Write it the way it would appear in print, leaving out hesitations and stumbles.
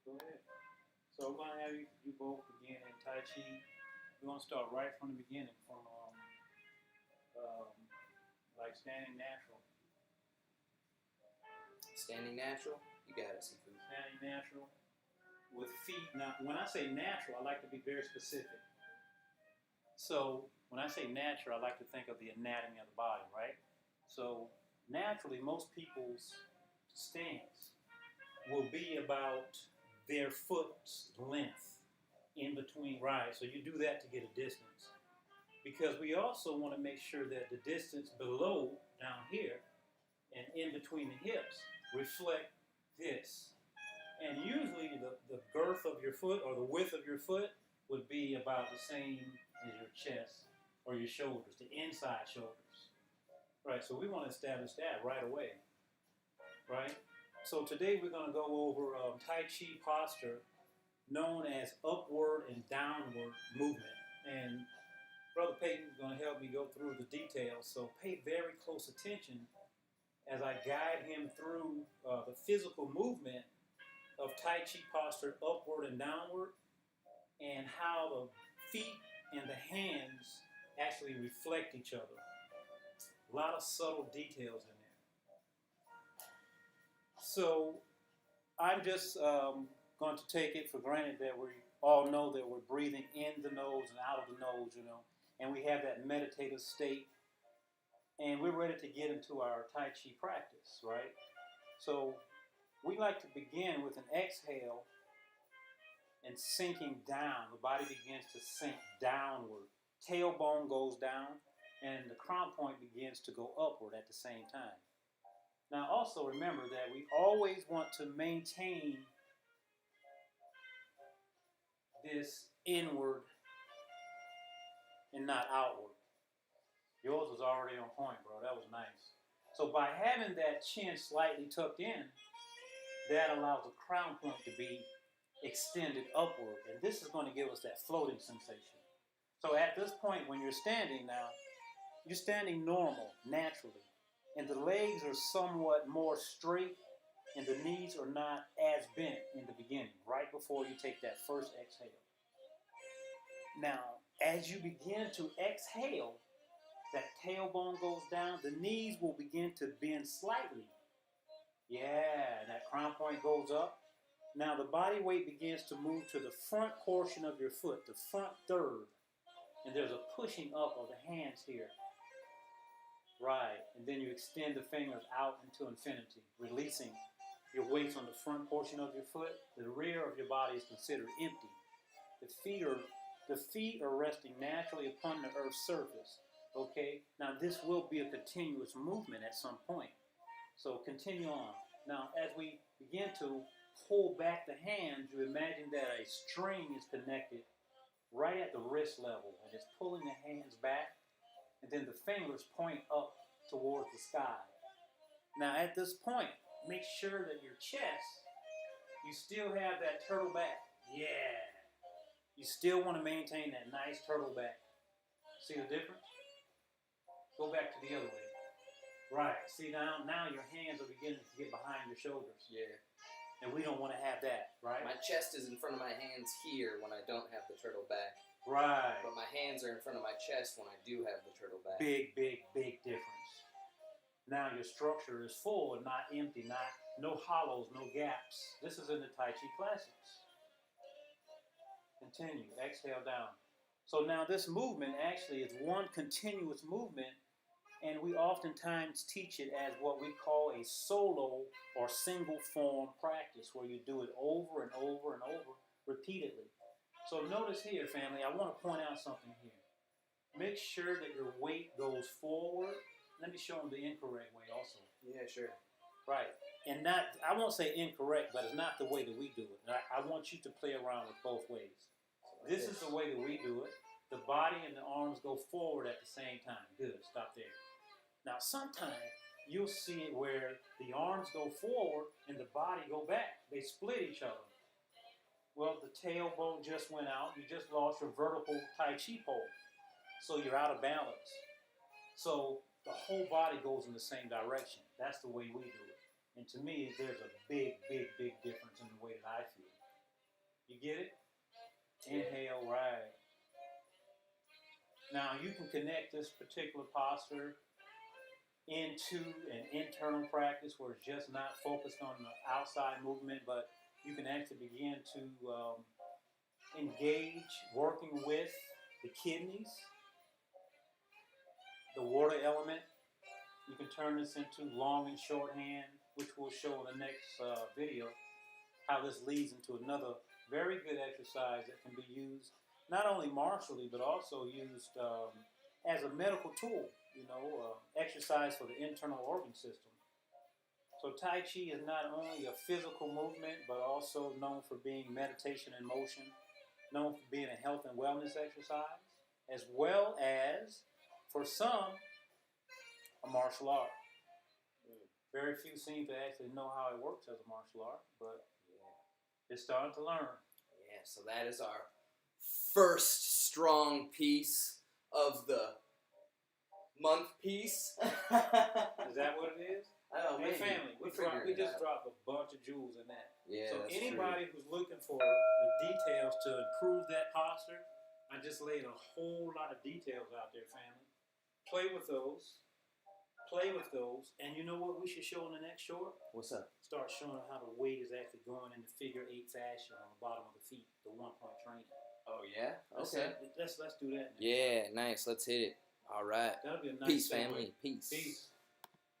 Go ahead. So we're gonna have you both begin in Tai Chi. We're gonna start right from the beginning, from um, like standing natural. Standing natural? You got it, seafood. Standing natural with feet. Now, when I say natural, I like to be very specific. So when I say natural, I like to think of the anatomy of the body, right? So naturally, most people's stance will be about their foot's length in between, right? So you do that to get a distance. Because we also want to make sure that the distance below, down here, and in between the hips reflect this. And usually the girth of your foot or the width of your foot would be about the same as your chest or your shoulders, the inside shoulders. Right, so we want to establish that right away. Right? So today we're going to go over Tai Chi posture known as upward and downward movement. And Brother Peyton is going to help me go through the details, so pay very close attention as I guide him through the physical movement of Tai Chi posture upward and downward, and how the feet and the hands actually reflect each other. A lot of subtle details in there. So I'm just going to take it for granted that we all know that we're breathing in the nose and out of the nose, and we have that meditative state, and we're ready to get into our Tai Chi practice, right? So we like to begin with an exhale and sinking down. The body begins to sink downward. Tailbone goes down, and the crown point begins to go upward at the same time. Now also remember that we always want to maintain this inward and not outward. Yours was already on point, bro. That was nice. So by having that chin slightly tucked in, that allows the crown point to be extended upward. And this is going to give us that floating sensation. So at this point, when you're standing now, you're standing normal, naturally. And the legs are somewhat more straight, and the knees are not as bent in the beginning, right before you take that first exhale. Now, as you begin to exhale, that tailbone goes down, the knees will begin to bend slightly. Yeah, that crown point goes up. Now the body weight begins to move to the front portion of your foot, the front third. And there's a pushing up of the hands here. Right, and then you extend the fingers out into infinity, releasing your weights on the front portion of your foot. The rear of your body is considered empty. The feet are resting naturally upon the earth's surface. Okay, now this will be a continuous movement at some point. So continue on. Now, as we begin to pull back the hands, you imagine that a string is connected right at the wrist level, and it's pulling the hands back, and then the fingers point up towards the sky. Now, at this point, make sure that your chest, you still have that turtle back. Yeah. You still want to maintain that nice turtle back. See the difference? Go back to the other way. Right. See, now your hands are beginning to get behind your shoulders. Yeah. And we don't want to have that, right? My chest is in front of my hands here when I don't have the turtle back. Right. But my hands are in front of my chest when I do have the turtle back. Big, big, big difference. Now your structure is full and not empty, no hollows, no gaps. This is in the Tai Chi classics. Continue. Exhale down. So now this movement actually is one continuous movement, and we oftentimes teach it as what we call a solo or single form practice, where you do it over and over and over repeatedly. So notice here, family, I want to point out something here. Make sure that your weight goes forward. Let me show them the incorrect way also. Yeah, sure. Right. And not, I won't say incorrect, but it's not the way that we do it. I want you to play around with both ways. This is the way that we do it. The body and the arms go forward at the same time. Good. Stop there. Now, sometimes you'll see it where the arms go forward and the body go back. They split each other. Well, the tailbone just went out. You just lost your vertical Tai Chi pole. So you're out of balance. So the whole body goes in the same direction. That's the way we do it. And to me, there's a big, big, big difference in the way that I feel. get it? Inhale, right. Now you can connect this particular posture into an internal practice where it's just not focused on the outside movement, but you can actually begin to engage working with the kidneys, the water element. You can turn this into long and shorthand, which we'll show in the next video, how this leads into another very good exercise that can be used not only martially, but also used as a medical tool, exercise for the internal organ system. So Tai Chi is not only a physical movement, but also known for being meditation and motion, known for being a health and wellness exercise, as well as, for some, a martial art. Very few seem to actually know how it works as a martial art, but it's starting to learn. Yeah, so that is our first strong piece of the month piece. Is that what it is? Oh, hey, maybe. family, we just dropped a bunch of jewels in that. Yeah, so that's anybody true. who's looking for the details to improve that posture, I just laid a whole lot of details out there, family. Play with those. And you know what we should show in the next short? What's up? Start showing how the weight is actually going in the figure 8 fashion on the bottom of the feet, the 1-point training. Oh, yeah? Okay. Let's do that. Yeah, nice. Let's hit it. All right. That'll be a nice Peace, segue. family. Peace. Peace.